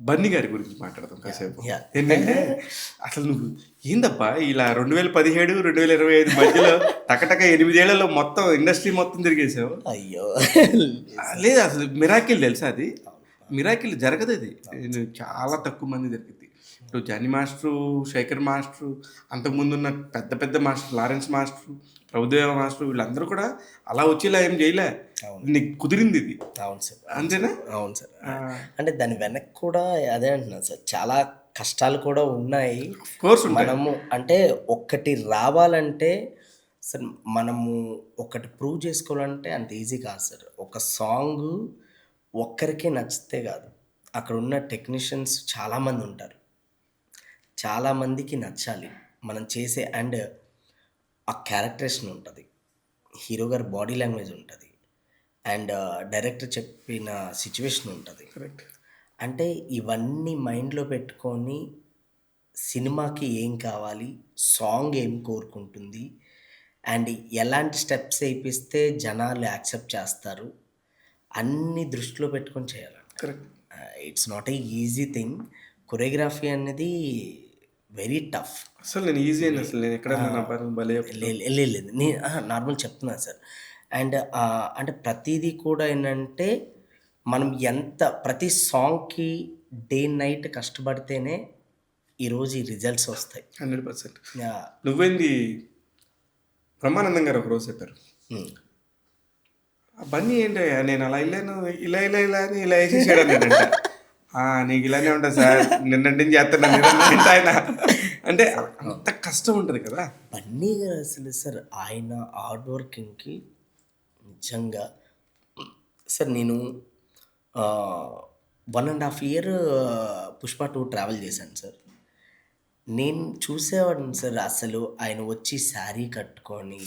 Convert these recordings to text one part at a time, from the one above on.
బన్నీ గారి గురించి మాట్లాడదాం కాసేపు. యాహ్! ఏంటంటే అసలు నువ్వు ఏందబ్బా ఇలా 2017, 2025 మధ్యలో టకటక 8 ఏళ్లలో మొత్తం ఇండస్ట్రీ మొత్తం తిరిగేసావు. అయ్యో! లేదు అసలు మిరాకిల్ తెలుసా అది? మిరాకిల్ జరగదది. చాలా తక్కువ మంది జరిగిద్ది. ఇప్పుడు జానీ మాస్టరు, శేఖర్ మాస్టరు, అంతకుముందున్న పెద్ద పెద్ద master Lawrence master, Prabhudeva master వీళ్ళందరూ కూడా అలా వచ్చేలా ఏం చేయలే. అవును. నీకు కుదిరింది ఇది. అవును సార్. అంతేనా? అవును సార్. అంటే దాని వెనక కూడా అదే అంటున్నాను సార్. చాలా కష్టాలు కూడా ఉన్నాయి. కోర్స్ ఉంటాయి. మనము అంటే ఒక్కటి రావాలంటే సార్ మనము ఒకటి ప్రూవ్ చేసుకోవాలంటే అంత ఈజీ కాదు సార్. ఒక సాంగు ఒక్కరికే నచ్చితే కాదు. అక్కడ ఉన్న టెక్నీషియన్స్ చాలామంది ఉంటారు. చాలామందికి నచ్చాలి. మనం చేసే అండ్ ఆ క్యారెక్టరేషన్ ఉంటది. హీరో గారి బాడీ లాంగ్వేజ్ ఉంటది. అండ్ డైరెక్టర్ చెప్పిన సిట్యుయేషన్ ఉంటది. కరెక్ట్. అంటే ఇవన్నీ మైండ్‌లో పెట్టుకొని సినిమాకి ఏం కావాలి? సాంగ్ ఏం కోరుకుంటుంది? అండ్ ఎలాంటి స్టెప్స్ ఏపిస్తే జనాలు యాక్సెప్ట్ చేస్తారు? అన్నీ దృష్టిలో పెట్టుకొని చేయాలండి. Correct. It's not a easy thing. Choreography అనేది వెరీ టఫ్. అసలు నేను ఈజీ అని అసలు నేను ఎక్కడన్నా నా పని భలే లేదు. నార్మల్ చెప్తున్నాను సార్. అండ్ అంటే ప్రతీదీ కూడా ఏంటంటే మనం ఎంత ప్రతి సాంగ్‌కి డే నైట్ కష్టపడితేనే ఈరోజు ఈ రిజల్ట్స్ వస్తాయి. 100%. యాహ్! నువ్వేంది బ్రహ్మానందం గారు ఒకరోజు చెప్పారు. హ్మ్. ఆ బన్నీ ఏంటయ్యా నేను అలా వెళ్ళాను ఇలా అని ఇలా వేసేసాడు అన్నాడంట. నీకు ఇలానే ఉంటుంది సార్ నిన్నటి నుంచి చేస్తున్నాను ఆయన అంటే అంత కష్టం ఉంటుంది కదా. బన్నీ గారు అసలు సార్ ఆయన హార్డ్ వర్కింగ్‌కి నిజంగా సార్ నేను 1½ ఇయర్ 'పుష్ప 2' ట్రావెల్ చేశాను సార్. నేను చూసేవాడిని సార్ అసలు ఆయన వచ్చి శారీ కట్టుకొని,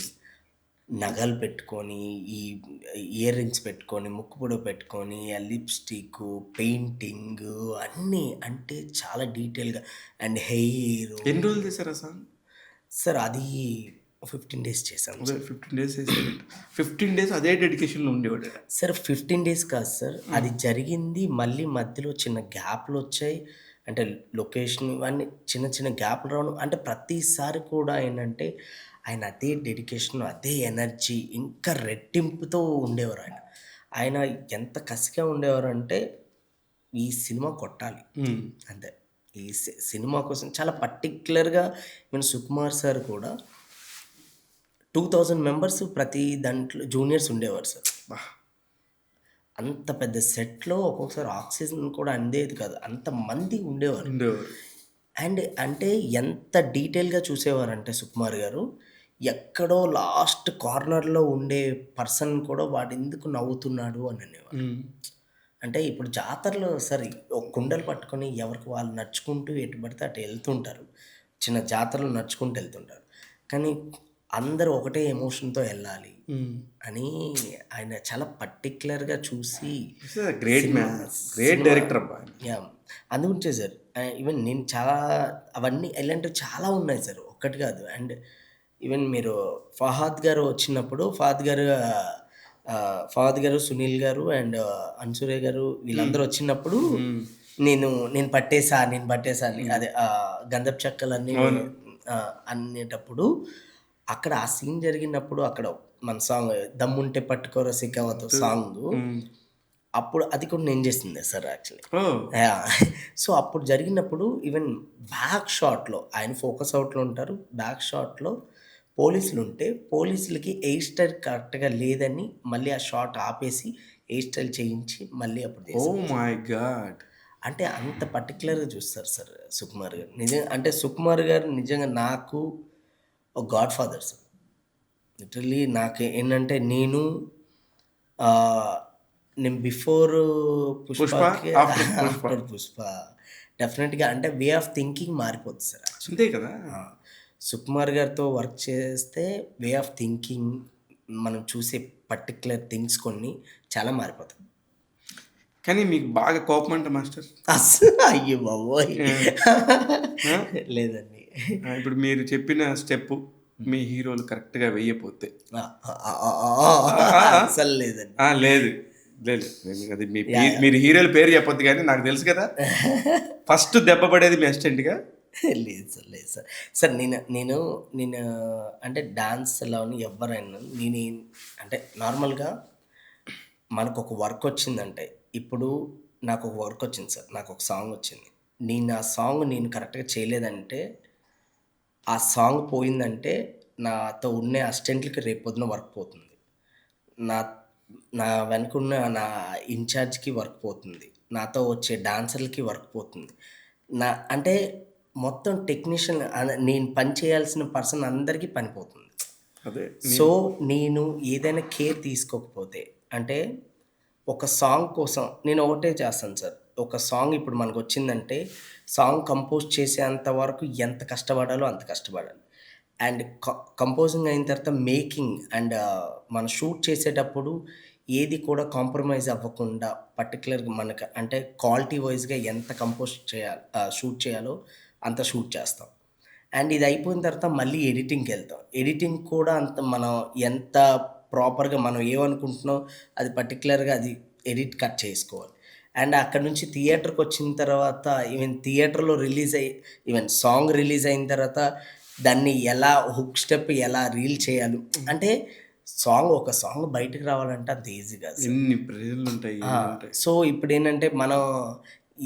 నగలు పెట్టుకొని, ఈ ఇయర్ రింగ్స్ పెట్టుకొని, ముక్కు పుడక పెట్టుకొని, ఆ లిప్‌స్టికు, పెయింటింగు అన్నీ అంటే చాలా డీటెయిల్‌గా అండ్ హెయిరు. ఎన్ని రోజులు చేశారు ఆ సాంగ్? సార్ అది 15 డేస్ చేశాను సార్. 15 డేస్ చేశాడు. 15 డేస్ అదే డెడికేషన్‌లో ఉండేవాడు. సార్ 15 డేస్ కాదు సార్. అది జరిగింది మళ్ళీ మధ్యలో చిన్న గ్యాప్‌లొచ్చాయి. అంటే లొకేషన్ ఇవన్నీ చిన్న చిన్న గ్యాప్‌లు రావడం అంటే ప్రతిసారి కూడా ఏంటంటే ఆయన అదే డెడికేషన్, అదే ఎనర్జీ ఇంకా రెట్టింపుతో ఉండేవారు ఆయన. ఆయన ఎంత కసిగా ఉండేవారంటే ఈ సినిమా కొట్టాలి అంతే. ఈ సినిమా కోసం చాలా పర్టిక్యులర్‌గా ఈవెన్ సుకుమార్ సార్ కూడా 2000 మెంబర్స్ ప్రతి దాంట్లో జూనియర్స్ ఉండేవారు సార్. అంత పెద్ద సెట్‌లో ఒక్కొక్కసారి ఆక్సిజన్ కూడా అందేది కాదు. అంతమంది ఉండేవారు. అండ్ అంటే ఎంత డీటెయిల్‌గా చూసేవారంటే సుకుమార్ గారు, ఎక్కడో లాస్ట్ కార్నర్‌లో ఉండే పర్సన్ కూడా వాడెందుకు నవ్వుతున్నాడు అని అనేవారు. అంటే ఇప్పుడు జాతరలో సరే ఒక కుండలు పట్టుకొని ఎవరికి వాళ్ళు నడుచుకుంటూ ఎటు పడితే అటు వెళ్తుంటారు. చిన్న జాతరలో నడుచుకుంటూ వెళ్తుంటారు. కానీ అందరూ ఒకటే ఎమోషన్‌తో ఎళ్ళాలి అని ఆయన చాలా పర్టిక్యులర్‌గా చూసి గ్రేట్ మ్యాన్. గ్రేట్ డైరెక్టర్ అబ్బా. యాహ్! అందుగురించే సార్ ఈవెన్ నేను చాలా అవన్నీ ఇలాంటివి చాలా ఉన్నాయి సార్. ఒక్కటి కాదు. అండ్ ఈవెన్ మీరు ఫహాద్ గారు వచ్చినప్పుడు ఫహాద్ గారు, సునీల్ గారు అండ్ అన్సూర్య గారు వీళ్ళందరూ వచ్చినప్పుడు నేను పట్టేసా అని అదే గంధపు చెక్కలన్నీ అనేటప్పుడు అక్కడ ఆ సీన్ జరిగినప్పుడు అక్కడ మన సాంగ్ 'దమ్ముంటే పట్టుకోరా సికావతో' సాంగు అప్పుడు అది కూడా నేను చేసిందే సార్ యాక్చువల్లీ. యాహ్! సో అప్పుడు జరిగినప్పుడు ఈవెన్ బ్యాక్ షాట్‌లో ఆయన ఫోకస్ అవుట్‌లో ఉంటారు. బ్యాక్ షాట్‌లో పోలీసులుంటే పోలీసులకి హెయిర్ స్టైల్ కరెక్ట్‌గా లేదని మళ్ళీ ఆ షాట్ ఆపేసి హెయిర్ స్టైల్ చేయించి మళ్ళీ అప్పుడు చేశారు. Oh my God! అంటే అంత పర్టిక్యులర్‌గా చూస్తారు సార్ సుకుమార్ గారు. నిజంగా అంటే సుకుమార్ గారు నిజంగా నాకు ఒక గాడ్ ఫాదర్ సార్. లిటరల్లీ నాకు ఏంటంటే నేను బిఫోర్ పుష్పకి ఆఫ్టర్ పుష్ప డెఫినెట్‌గా అంటే వే ఆఫ్ థింకింగ్ మారిపోద్ది సార్. అంతే కదా. సుకుమార్ గారితో వర్క్ చేస్తే వే ఆఫ్ థింకింగ్ మనం చూసే పర్టిక్యులర్ థింగ్స్ కొన్ని చాలా మారిపోతాయి. కానీ మీకు బాగా కోపం అంట మాస్టర్? అయ్యో బాబోయ్! లేదండి. ఇప్పుడు మీరు చెప్పిన స్టెప్ మీ హీరోలు కరెక్ట్‌గా వేయకపోతే అస్సలు లేదండి. లేదు లేదు నేను అది యాహ్! మీరు హీరోల పేరు చెప్పొద్దు కానీ నాకు తెలుసు కదా ఫస్ట్ దెబ్బ పడేది మీ అసిస్టెంట్గా. లేదు సార్. లేదు సార్. సార్ నేను అంటే డాన్స్‌లోని ఎవ్వరైనా అంటే నార్మల్‌గా మనకొక వర్క్ వచ్చిందంటే, ఇప్పుడు నాకొక వర్క్ వచ్చింది సార్. నాకొక సాంగ్ వచ్చింది. నేను ఆ సాంగ్ కరెక్ట్‌గా చేయలేదంటే, ఆ సాంగ్ పోయిందంటే, నాతో ఉండే అసిస్టెంట్‌లకి రేపొద్దున వర్క్ పోతుంది. నా నా వెనకున్న నా ఇన్‌చార్జ్‌కి వర్క్ పోతుంది. నాతో వచ్చే డాన్సర్‌లకి వర్క్ పోతుంది. అంటే మొత్తం టెక్నీషియన్ నేను పని చేయాల్సిన పర్సన్ అందరికీ పని పోతుంది. అదే సో, నేను ఏదైనా కేర్ తీసుకోకపోతే అంటే ఒక సాంగ్ కోసం నేను ఒకటే చేస్తాను సార్. ఒక సాంగ్ ఇప్పుడు మనకొచ్చిందంటే, సాంగ్ కంపోజ్ చేసేంత వరకు ఎంత కష్టపడాలో అంత కష్టపడాలి. అండ్ కంపోజింగ్ అయిన తర్వాత మేకింగ్ అండ్ మనం షూట్ చేసేటప్పుడు ఏది కూడా కాంప్రమైజ్ అవ్వకుండా పర్టిక్యులర్‌గా మనకు అంటే క్వాలిటీ వైస్‌గా ఎంత షూట్ చేయాలో అంత షూట్ చేస్తాం. అండ్ ఇది అయిపోయిన తర్వాత మళ్ళీ ఎడిటింగ్‌కెళ్తాం. ఎడిటింగ్ కూడా అంత మనం ఎంత ప్రాపర్‌గా మనం ఏమనుకుంటున్నాం అది పర్టిక్యులర్‌గా అది కట్ చేసుకోవాలి. అండ్ అక్కడి నుంచి థియేటర్‌కొచ్చిన తర్వాత ఈవెన్ సాంగ్ రిలీజ్ అయిన తర్వాత దాన్ని ఎలా స్టెప్ ఎలా రీల్ చేయాలి. అంటే ఒక సాంగ్ బయటకి రావాలంటే అంత ఈజీ కాదు సార్. ఎన్ని ప్రెజర్లు ఉంటాయి, ఆ! ఎన్ని ఉంటాయి. సో, ఇప్పుడేంటంటే మనం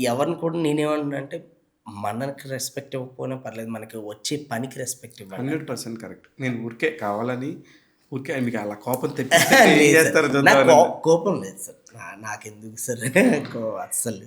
ఎవరిని కూడా నేనేమంటున్నా అంటే మనకి రెస్పెక్ట్ ఇవ్వకపోయినా పర్లేదు. మనకి వచ్చే పనికి రెస్పెక్ట్ ఇవ్వండి. 100% కరెక్ట్. నేను ఊరికే కావాలని ఊరికే మీకు అలా కోపం తెప్పిస్తే ఏం లేదు సార్. చేస్తారో నాకు చూద్దామని. కోపం లేదు సార్. నాకెందుకు సార్ అస్సలు లేదు.